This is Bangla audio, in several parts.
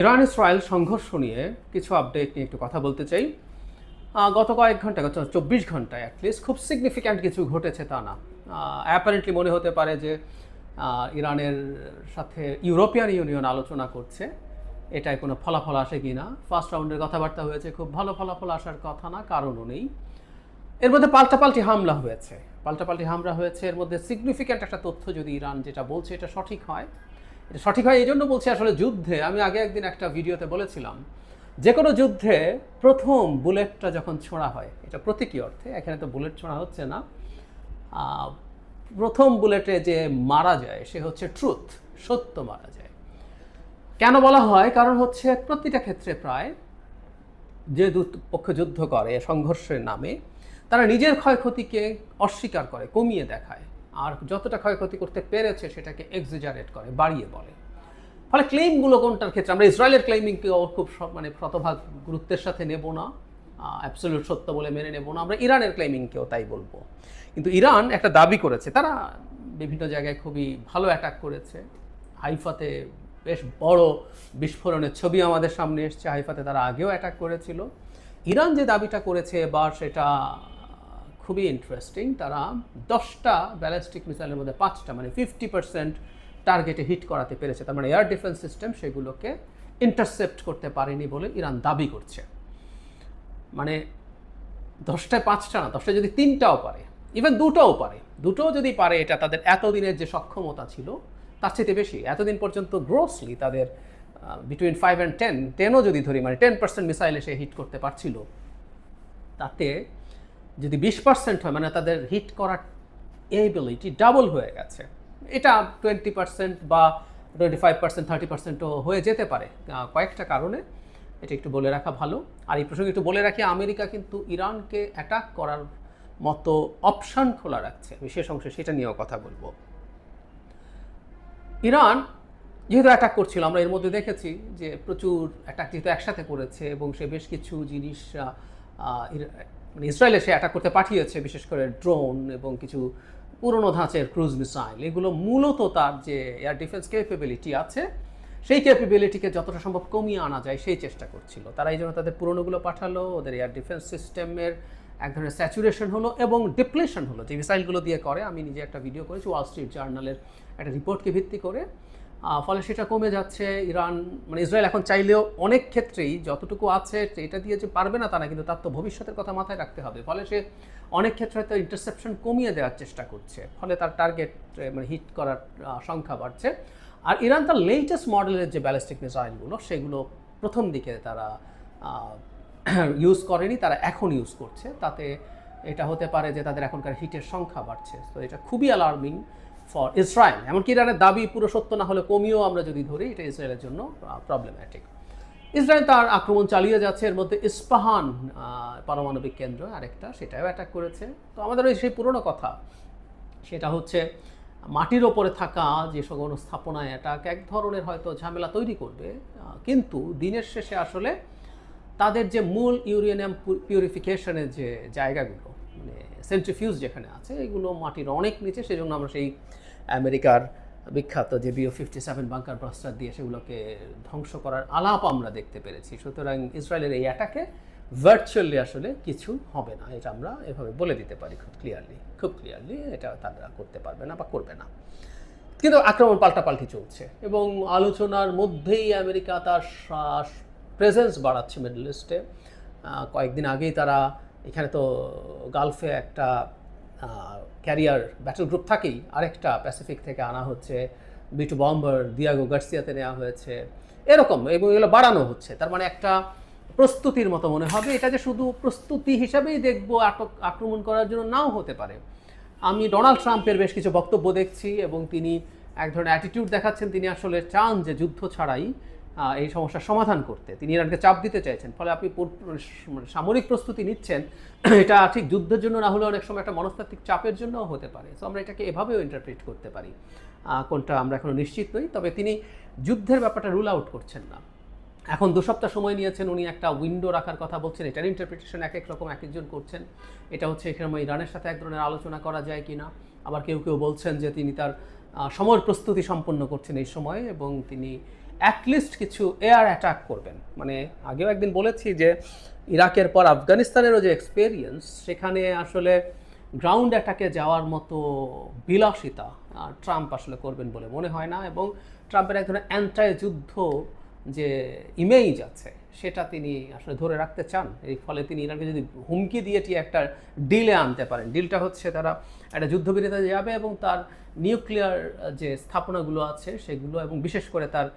ইরান ইসরায়েল সংঘর্ষ নিয়ে কিছু আপডেট নিয়ে একটু কথা বলতে চাই। গত কয়েক ঘন্টা, গত 24 ঘন্টায় অ্যাটলিস্ট খুব সিগনিফিক্যান্ট কিছু ঘটেছে তা না। অ্যাপারেন্টলি মনে হতে পারে যে ইরানের সাথে ইউরোপিয়ান ইউনিয়ন আলোচনা করছে, এটাই কোনো ফলাফল আসে কি না। ফার্স্ট রাউন্ডের কথাবার্তা হয়েছে, খুব ভালো ফলাফল আসার কথা না, কারণও নেই। এর মধ্যে পাল্টাপাল্টি হামলা হয়েছে। এর মধ্যে সিগনিফিক্যান্ট একটা তথ্য, যদি ইরান যেটা বলছে এটা সঠিক হয়, এটা সঠিক হয় এই জন্য বলছি, আসলে যুদ্ধে আমি আগে একদিন একটা ভিডিওতে বলেছিলাম, যে কোনো যুদ্ধে প্রথম বুলেটটা যখন ছোঁড়া হয়, এটা প্রতীকী অর্থে, এখানে তো বুলেট ছোঁড়া হচ্ছে না, প্রথম বুলেটে যে মারা যায় সে হচ্ছে ট্রুথ, সত্য মারা যায়। কেন বলা হয়? কারণ হচ্ছে প্রতিটা ক্ষেত্রে প্রায় যে পক্ষ যুদ্ধ করে সংঘর্ষের নামে, তারা নিজের ক্ষয়ক্ষতিকে অস্বীকার করে, কমিয়ে দেখায়, আর যতটা ক্ষয়ক্ষতি করতে পেরেছে সেটাকে এক্সিজারেট করে, বাড়িয়ে বলে। ফলে ক্লেইমগুলো কোনটার ক্ষেত্রে আমরা ইসরায়েলের ক্লেইমিংকেও খুব শতভাগ গুরুত্বের সাথে নেব না, অ্যাবসলিউট সত্য বলে মেনে নেব না। আমরা ইরানের ক্লেইমিংকেও তাই বলবো। কিন্তু ইরান একটা দাবি করেছে, তারা বিভিন্ন জায়গায় খুবই ভালো অ্যাটাক করেছে। হাইফাতে বেশ বড় বিস্ফোরণের ছবি আমাদের সামনে এসছে, হাইফাতে তারা আগেও অ্যাটাক করেছিল। ইরান যে দাবিটা করেছে এবার, সেটা খুবই ইন্টারেস্টিং। তারা 10টা ব্যালিস্টিক মিসাইলের মধ্যে 5টা, মানে 50% টার্গেটে হিট করাতে পেরেছে। তার মানে এয়ার ডিফেন্স সিস্টেম সেগুলোকে ইন্টারসেপ্ট করতে পারেনি বলে ইরান দাবি করছে। মানে 10টায় 5টা না, 10টায় যদি 3টাও পারে, ইভেন 2টাও পারে, 2টোও যদি পারে, এটা তাদের এতদিনের যে সক্ষমতা ছিল তার চেয়ে বেশি। এতদিন পর্যন্ত গ্রোসলি তাদের বিটুইন 5 and 10ও যদি ধরি, মানে 10% মিসাইল এসে হিট করতে পারছিল, তাতে যদি 20% হয়, মানে তাদের হিট করার এবিলিটি ডাবল হয়ে গেছে। এটা 20% বা 25%, 30%ও হয়ে যেতে পারে কয়েকটা কারণে, এটা একটু বলে রাখা ভালো। আর এই প্রসঙ্গে একটু বলে রাখি, আমেরিকা কিন্তু ইরানকে অ্যাটাক করার মতো অপশান খোলা রাখছে, বিশেষ অংশে সেটা নিয়েও কথা বলবো। ইরান যেহেতু অ্যাটাক করছিল, আমরা এর মধ্যে দেখেছি যে প্রচুর অ্যাটাক যেহেতু একসাথে করেছে, এবং সে বেশ কিছু জিনিস মানে ইসরায়েলে সে অ্যাটাক করতে পাঠিয়েছে, বিশেষ করে ড্রোন এবং কিছু পুরনো ধাঁচের ক্রুজ মিসাইল। এগুলো মূলত তার যে এয়ার ডিফেন্স ক্যাপেবিলিটি আছে, সেই ক্যাপেবিলিটিকে যতটা সম্ভব কমিয়ে আনা যায় সেই চেষ্টা করছিল তারা। এই জন্য তাদের পুরনোগুলো পাঠালো, ওদের এয়ার ডিফেন্স সিস্টেমের এক ধরনের স্যাচুরেশন হলো এবং ডিপ্লেশন হলো যে মিসাইলগুলো দিয়ে করে। আমি নিজে একটা ভিডিও করেছি ওয়াল স্ট্রিট জার্নালের একটা রিপোর্টকে ভিত্তি করে। ফলে সেটা কমে যাচ্ছে। ইরান, মানে ইসরায়েল এখন চাইলেও অনেক ক্ষেত্রেই যতটুকু আছে এটা দিয়ে যে পারবে না তা না, কিন্তু তার তো ভবিষ্যতের কথা মাথায় রাখতে হবে। ফলে সে অনেক ক্ষেত্রে হয়তো ইন্টারসেপশন কমিয়ে দেওয়ার চেষ্টা করছে, ফলে তার টার্গেট মানে হিট করার সংখ্যা বাড়ছে। আর ইরান তার লেটেস্ট মডেলের যে ব্যালিস্টিক মিসাইলগুলো, সেগুলো প্রথম দিকে তারা ইউজ করেনি, তারা এখন ইউজ করছে। তাতে এটা হতে পারে যে তাদের এখনকার হিটের সংখ্যা বাড়ছে। তো এটা খুবই অ্যালার্মিং ফর ইসরায়েল। এমনকি ইরানের দাবি পুরো সত্য না হলে কমিয়েও আমরা যদি ধরি, এটা ইসরায়েলের জন্য প্রবলেম্যাটিক। ইসরায়েল তার আক্রমণ চালিয়ে যাচ্ছে। এর মধ্যে ইস্পাহান পারমাণবিক কেন্দ্র আরেকটা, সেটাও অ্যাটাক করেছে। তো আমাদের ওই সেই পুরনো কথা, সেটা হচ্ছে মাটির ওপরে থাকা যে সকল স্থাপনায় অ্যাটাক এক ধরনের হয়তো ঝামেলা তৈরি করবে, কিন্তু দিনের শেষে আসলে তাদের যে মূল ইউরেনিয়াম পিউরিফিকেশনের যে জায়গাগুলো, মানে সেন্ট্রিফিউজ যেখানে আছে, এগুলো মাটির অনেক নিচে। সেজন্য আমরা সেই আমেরিকার বিখ্যাত যে BO-57 বাংকার ব্লাস্টার দিয়ে সেগুলোকে ধ্বংস করার আলাপ আমরা দেখতে পেরেছি। সুতরাং ইসরায়েলের এই অ্যাটাকে ভার্চুয়ালি আসলে কিছু হবে না, এটা আমরা এভাবে বলে দিতে পারি খুব ক্লিয়ারলি। এটা তারা করতে পারবে না বা করবে না। কিন্তু আক্রমণ পাল্টাপাল্টি চলছে, এবং আলোচনার মধ্যেই আমেরিকা তার প্রেজেন্স বাড়াচ্ছে মিডল ইস্টে। কয়েকদিন আগেই তারা এখানে তো গালফে একটা ক্যারিয়ার ব্যাটল গ্রুপ থাকেই, আরেকটা প্যাসিফিক থেকে আনা হচ্ছে, B-2 বম্বার দিয়াগো গার্সিয়াতে নেওয়া হয়েছে, এরকম, এবং এগুলো বাড়ানো হচ্ছে। তার মানে একটা প্রস্তুতির মতো মনে হবে। এটা যে শুধু প্রস্তুতি হিসাবেই দেখবো, আক্রমণ করার জন্য নাও হতে পারে। আমি ডোনাল্ড ট্রাম্পের বেশ কিছু বক্তব্য দেখছি, এবং তিনি এক ধরনের অ্যাটিটিউড দেখাচ্ছেন। তিনি আসলে চান যে যুদ্ধ ছাড়াই এই সমস্যার সমাধান করতে। তিনি ইরানকে চাপ দিতে চাইছেন। ফলে আপনি সামরিক প্রস্তুতি নিচ্ছেন, এটা ঠিক যুদ্ধের জন্য না হলেও অনেক সময় একটা মনস্তাত্ত্বিক চাপের জন্যও হতে পারে। তো আমরা এটাকে এভাবেও ইন্টারপ্রিট করতে পারি, কোনটা আমরা এখনও নিশ্চিত নই। তবে তিনি যুদ্ধের ব্যাপারটা রুল আউট করছেন না। এখন 2 সপ্তাহ সময় নিয়েছেন, উনি একটা উইন্ডো রাখার কথা বলছেন। এটার ইন্টারপ্রিটেশন এক এক রকম, এক একজন করছেন। এটা হচ্ছে এখানে ইরানের সাথে এক ধরনের আলোচনা করা যায় কি না। আবার কেউ কেউ বলছেন যে তিনি তার সময়ের প্রস্তুতি সম্পন্ন করছেন এই সময়ে, এবং তিনি অ্যাটলিস্ট কিছু এয়ার অ্যাটাক করবেন। মানে আগেও একদিন বলেছি যে ইরাকের পর আফগানিস্তানেরও যে এক্সপেরিয়েন্স, সেখানে আসলে গ্রাউন্ড অ্যাটাকে যাওয়ার মতো বিলাসিতা ট্রাম্প আসলে করবেন বলে মনে হয় না, এবং ট্রাম্পের এক ধরনের অ্যান্টাই যুদ্ধ যে ইমেজ আছে সেটা তিনি আসলে ধরে রাখতে চান। এই ফলে তিনি ইরানকে যদি হুমকি দিয়ে একটা ডিলে আনতে পারেন, ডিলটা হচ্ছে তারা একটা যুদ্ধবিরতিতে যাবে এবং তার নিউক্লিয়ার যে স্থাপনাগুলো আছে সেগুলো, এবং বিশেষ করে তার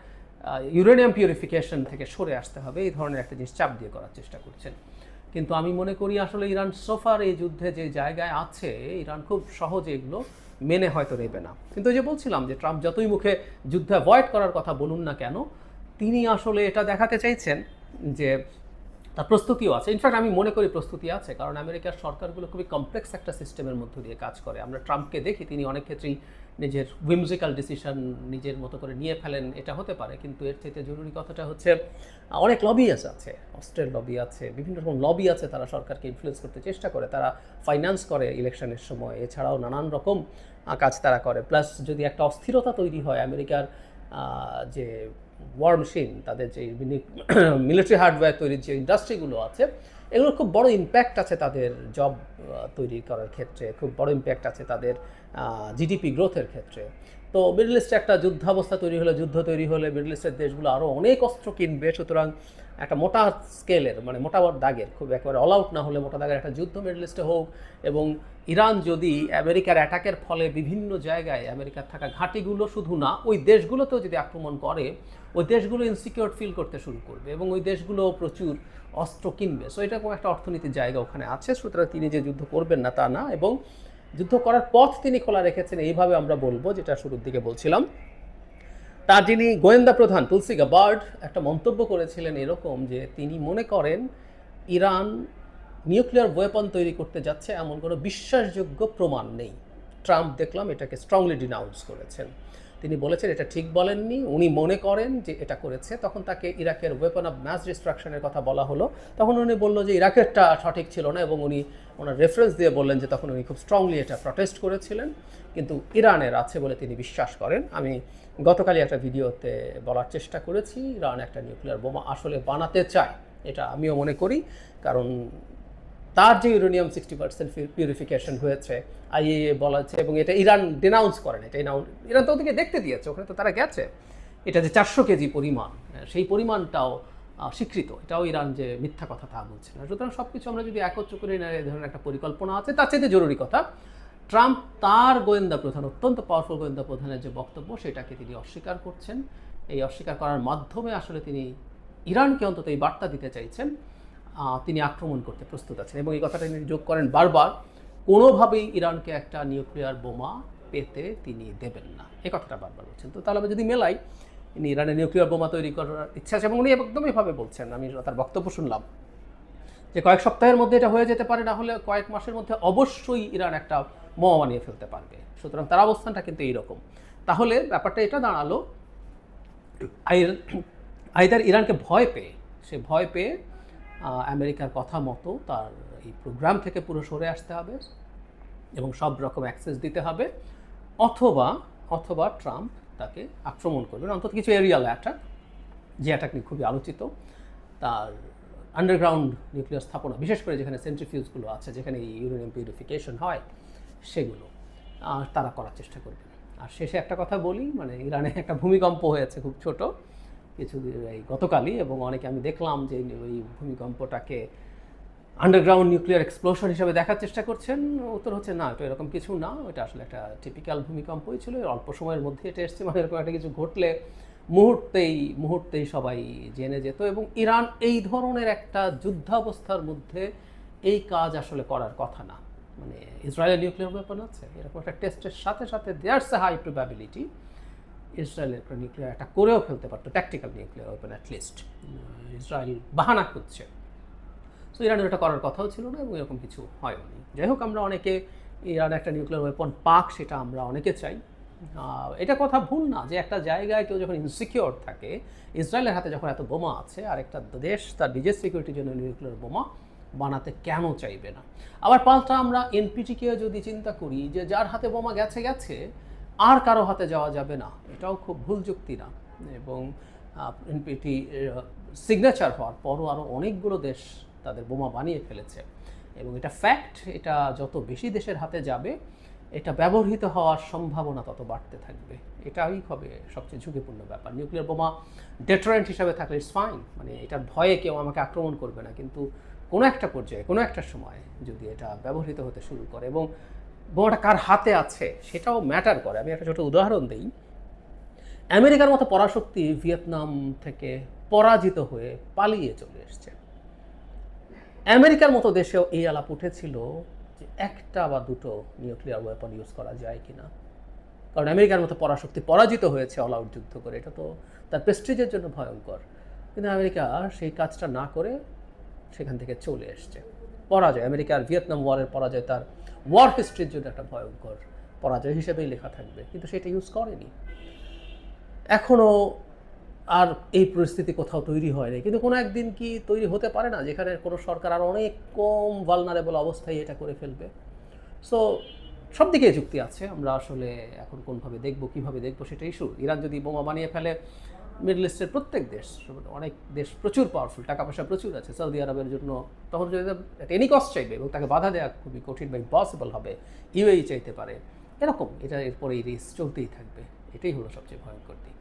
ইউরেনিয়াম পিউরিফিকেশন থেকে সরে আসতে হবে, এই ধরনের একটা জিনিস চাপ দিয়ে করার চেষ্টা করছেন। কিন্তু আমি মনে করি আসলে ইরান সোফার এই যুদ্ধে যে জায়গায় আছে, ইরান খুব সহজে এগুলো মেনে হয়তো নেবে না। কিন্তু যে বলছিলাম যে ট্রাম্প যতই মুখে যুদ্ধ অ্যাভয়েড করার কথা বলুন না কেন, তিনি আসলে এটা দেখাতে চাইছেন যে তার প্রস্তুতিও আছে। ইনফ্যাক্ট আমি মনে করি প্রস্তুতি আছে, কারণ আমেরিকার সরকারগুলো খুবই কমপ্লেক্স একটা সিস্টেমের মধ্য দিয়ে কাজ করে। আমরা ট্রাম্পকে দেখি তিনি অনেক ক্ষেত্রেই নিজের উইমজিক্যাল ডিসিশন নিজের মতো করে নিয়ে ফেলেন, এটা হতে পারে। কিন্তু এর চাইতে জরুরি কথাটা হচ্ছে অনেক লবিয়াস আছে, অস্ট্রেল লবি আছে, বিভিন্ন রকম লবি আছে, তারা সরকারকে ইনফ্লুয়েন্স করতে চেষ্টা করে, তারা ফাইন্যান্স করে ইলেকশনের সময়, এছাড়াও নানান রকম কাজ তারা করে। প্লাস যদি একটা অস্থিরতা তৈরি হয় আমেরিকার যে ওয়ার মেশিন, তাদের যে মিলিটারি হার্ডওয়্যার তৈরির যে ইন্ডাস্ট্রিগুলো আছে, এগুলোর খুব বড় ইম্প্যাক্ট আছে তাদের জব তৈরি করার ক্ষেত্রে, খুব বড় ইম্প্যাক্ট আছে তাদের জিডিপি গ্রোথের ক্ষেত্রে। তো মিডল ইস্টে একটা যুদ্ধাবস্থা তৈরি হলে, যুদ্ধ তৈরি হলে মিডল ইস্টের দেশগুলো আরও অনেক অস্ত্র কিনবে। সুতরাং একটা মোটা স্কেলের, মানে মোটা দাগের, খুব একেবারে অল আউট না হলে মোটা দাগের একটা যুদ্ধ মিডল ইস্টে হোক, এবং ইরান যদি আমেরিকার অ্যাটাকের ফলে বিভিন্ন জায়গায় আমেরিকার থাকা ঘাঁটিগুলো শুধু না, ওই দেশগুলোতেও যদি আক্রমণ করে, ওই দেশগুলো ইনসিকিউর ফিল করতে শুরু করবে এবং ওই দেশগুলো প্রচুর অস্ত্র কিনবে। সো এরকম একটা অর্থনীতির জায়গা ওখানে আছে। সুতরাং তিনি যে যুদ্ধ করবেন না তা না, এবং যুদ্ধ করার পথ তিনি খোলা রেখেছেন, এইভাবে আমরা বলবো, যেটা শুরুর দিকে বলছিলাম। তার যিনি গোয়েন্দা প্রধান তুলসি গাবার্ড একটা মন্তব্য করেছিলেন এরকম, যে তিনি মনে করেন ইরান নিউক্লিয়ার ওয়েপন তৈরি করতে যাচ্ছে এমন কোনো বিশ্বাসযোগ্য প্রমাণ নেই। ট্রাম্প দেখলাম এটাকে স্ট্রংলি ডিনাউন্স করেছেন। তিনি বলেছেন এটা ঠিক বলেননি, উনি মনে করেন যে এটা করেছে। তখন তাকে ইরাকের ওয়েপন অফ ম্যাস ডিস্ট্রাকশনের কথা বলা হলো, তখন উনি বলল যে ইরাকেরটা সঠিক ছিল না, এবং উনি ওনার রেফারেন্স দিয়ে বললেন যে তখন উনি খুব স্ট্রংলি এটা প্রটেস্ট করেছিলেন, কিন্তু ইরানের আছে বলে তিনি বিশ্বাস করেন। আমি গতকালই একটা ভিডিওতে বলার চেষ্টা করেছি, ইরান একটা নিউক্লিয়ার বোমা আসলে বানাতে চায়, এটা আমিও মনে করি। কারণ তার যে ইউরেনিয়াম 60% পিউরিফিকেশন হয়েছে আইএইএ বলাছে, এবং এটা ইরান ডিনাউন্স করেন, এটা ইরান তো ওদিকে দেখতে দিয়েছে, ওখানে তো তারা গেছে। এটা যে 400 কেজি পরিমাণ, সেই পরিমাণটাও স্বীকৃত, এটাও ইরান যে মিথ্যা কথা তা বলছে না। সুতরাং সব কিছু আমরা যদি একত্র করে নেয়, এই ধরনের একটা পরিকল্পনা আছে। তার চাইতে জরুরি কথা, ট্রাম্প তার গোয়েন্দা প্রধান, অত্যন্ত পাওয়ারফুল গোয়েন্দা প্রধানের যে বক্তব্য, সেটাকে তিনি অস্বীকার করছেন। এই অস্বীকার করার মাধ্যমে আসলে তিনি ইরানকে অন্তত এই বার্তা দিতে চাইছেন তিনি আক্রমণ করতে প্রস্তুত আছেন, এবং এই কথাটা তিনি যোগ করেন বারবার, কোনোভাবেই ইরানকে একটা নিউক্লিয়ার বোমা পেতে তিনি দেবেন না, এই কথাটা বারবার বলছেন। তো তাহলে আমি যদি মেলাই, ইনি ইরানের নিউক্লিয়ার বোমা তৈরি করার ইচ্ছা আছে, এবং উনি একদম এভাবে বলছেন। আমি তার বক্তব্য শুনলাম যে কয়েক সপ্তাহের মধ্যে এটা হয়ে যেতে পারে, না হলে কয়েক মাসের মধ্যে অবশ্যই ইরান একটা বোমা বানিয়ে ফেলতে পারবে। সুতরাং তার অবস্থানটা কিন্তু এইরকম। তাহলে ব্যাপারটা এটা দাঁড়ালো, আইদার ইরানকে ভয় পেয়ে, সে ভয় পেয়ে আমেরিকার কথা মতো তার এই প্রোগ্রাম থেকে পুরো সরে আসতে হবে এবং সব রকম অ্যাক্সেস দিতে হবে, অথবা ট্রাম্প তাকে আক্রমণ করবেন, অন্তত কিছু এরিয়াল অ্যাটাক, যে অ্যাটাক নিয়ে খুবই আলোচিত, তার আন্ডারগ্রাউন্ড নিউক্লিয়ার স্থাপনা, বিশেষ করে যেখানে সেন্ট্রিফিউজগুলো আছে, যেখানে ইউরেনিয়াম পিউরিফিকেশন হয়, সেগুলো তারা করার চেষ্টা করবেন। আর শেষে একটা কথা বলি, মানে ইরানে একটা ভূমিকম্প হয়েছে খুব ছোট এই গতকালই, এবং অনেকে আমি দেখলাম যে ওই ভূমিকম্পটাকে আন্ডারগ্রাউন্ড নিউক্লিয়ার এক্সপ্লোশন হিসেবে দেখার চেষ্টা করছেন। উত্তর হচ্ছে না, এটা এরকম কিছু না, এটা আসলে একটা টিপিক্যাল ভূমিকম্পই ছিল, অল্প সময়ের মধ্যে এটা এসছে। মানে এরকম একটা কিছু ঘটলে মুহূর্তেই সবাই জেনে যেত, এবং ইরান এই ধরনের একটা যুদ্ধাবস্থার মধ্যে এই কাজ আসলে করার কথা না। মানে ইসরায়েলের নিউক্লিয়ার ওয়েপন আছে, এরকম একটা টেস্টের সাথে সাথে দেয়ার্স এ হাই প্রবাবিলিটি ইসরায়েলের একটা নিউক্লিয়ার অ্যাটাক করেও ফেলতে পারতো, tactical nuclear weapon at least. Israel বাহানা করছে, সো ইরানের এটা করার কথাও ছিল না, এবং এরকম কিছু হয়নি। যাই হোক, আমরা অনেকে ইরান একটা নিউক্লিয়ার ওয়েপন পাক, সেটা আমরা অনেকে চাই। এটা কথা ভুল না যে একটা জায়গায় কেউ যখন ইনসিকিউর থাকে, ইসরায়েলের হাতে যখন এত বোমা আছে, আর একটা দেশ তার নিজের সিকিউরিটির জন্য নিউক্লিয়ার বোমা বানাতে কেন চাইবে না? আবার পাল্টা আমরা এনপিটিকে যদি চিন্তা করি যে যার হাতে বোমা গেছে আর কারো হাতে যাওয়া যাবে না, এটাও খুব ভুল যুক্তি না। এবং এনপিটি সিগনেচার হওয়ার পরও আরও অনেকগুলো দেশ তাদের বোমা বানিয়ে ফেলেছে এবং এটা ফ্যাক্ট। এটা যত বেশি দেশের হাতে যাবে এটা ব্যবহৃত হওয়ার সম্ভাবনা তত বাড়তে থাকবে। এটাই হবে সবচেয়ে ঝুঁকিপূর্ণ ব্যাপার। নিউক্লিয়ার বোমা ডেটারেন্ট হিসাবে থাকলে ইটস ফাইন, মানে এটার ভয়ে কেউ আমাকে আক্রমণ করবে না, কিন্তু কোনো একটা পর্যায়ে কোনো একটা সময় যদি এটা ব্যবহৃত হতে শুরু করে এবং বোমাটা কার হাতে আছে সেটাও ম্যাটার করে। আমি একটা ছোটো উদাহরণ দিই। আমেরিকার মতো পরাশক্তি ভিয়েতনাম থেকে পরাজিত হয়ে পালিয়ে চলে এসছে। আমেরিকার মতো দেশেও এই আলাপ উঠেছিল যে একটা বা দুটো নিউক্লিয়ার ওয়েপন ইউজ করা যায় কিনা, কারণ আমেরিকার মতো পরাশক্তি পরাজিত হয়েছে অল আউট যুদ্ধ করে। এটা তো তার প্রেস্টিজের জন্য ভয়ঙ্কর, কিন্তু আমেরিকা সেই কাজটা না করে সেখান থেকে চলে এসছে। পরাজয়, আমেরিকার ভিয়েতনাম ওয়ারের পরাজয় তার ওয়ার হিস্ট্রির জন্য একটা ভয়ঙ্কর পরাজয় হিসেবেই লেখা থাকবে, কিন্তু সেটা ইউজ করেনি। এখনও আর এই পরিস্থিতি কোথাও তৈরি হয়নি, কিন্তু কোনো একদিন কি তৈরি হতে পারে না যেখানে কোনো সরকার আর অনেক কম ভালনারেবল অবস্থায় এটা করে ফেলবে? সো সব দিকে যুক্তি আছে। আমরা আসলে এখন কোনভাবে দেখব, কীভাবে দেখব সেটা ইস্যু। ইরান যদি বোমা বানিয়ে ফেলে, মিডল ইস্টের প্রত্যেক দেশ, অনেক দেশ প্রচুর পাওয়ারফুল, টাকা পয়সা প্রচুর আছে, সৌদি আরবের জন্য তখন যদি এনি কস্ট চাইবে এবং তাকে বাধা দেওয়া খুবই কঠিন বা ইম্পসিবল হবে, ইউএই চাইতে পারে, এরকম এটা এরপরে এই রেস চলতেই থাকবে। এটাই হলো সবচেয়ে ভয়ঙ্কর দিক।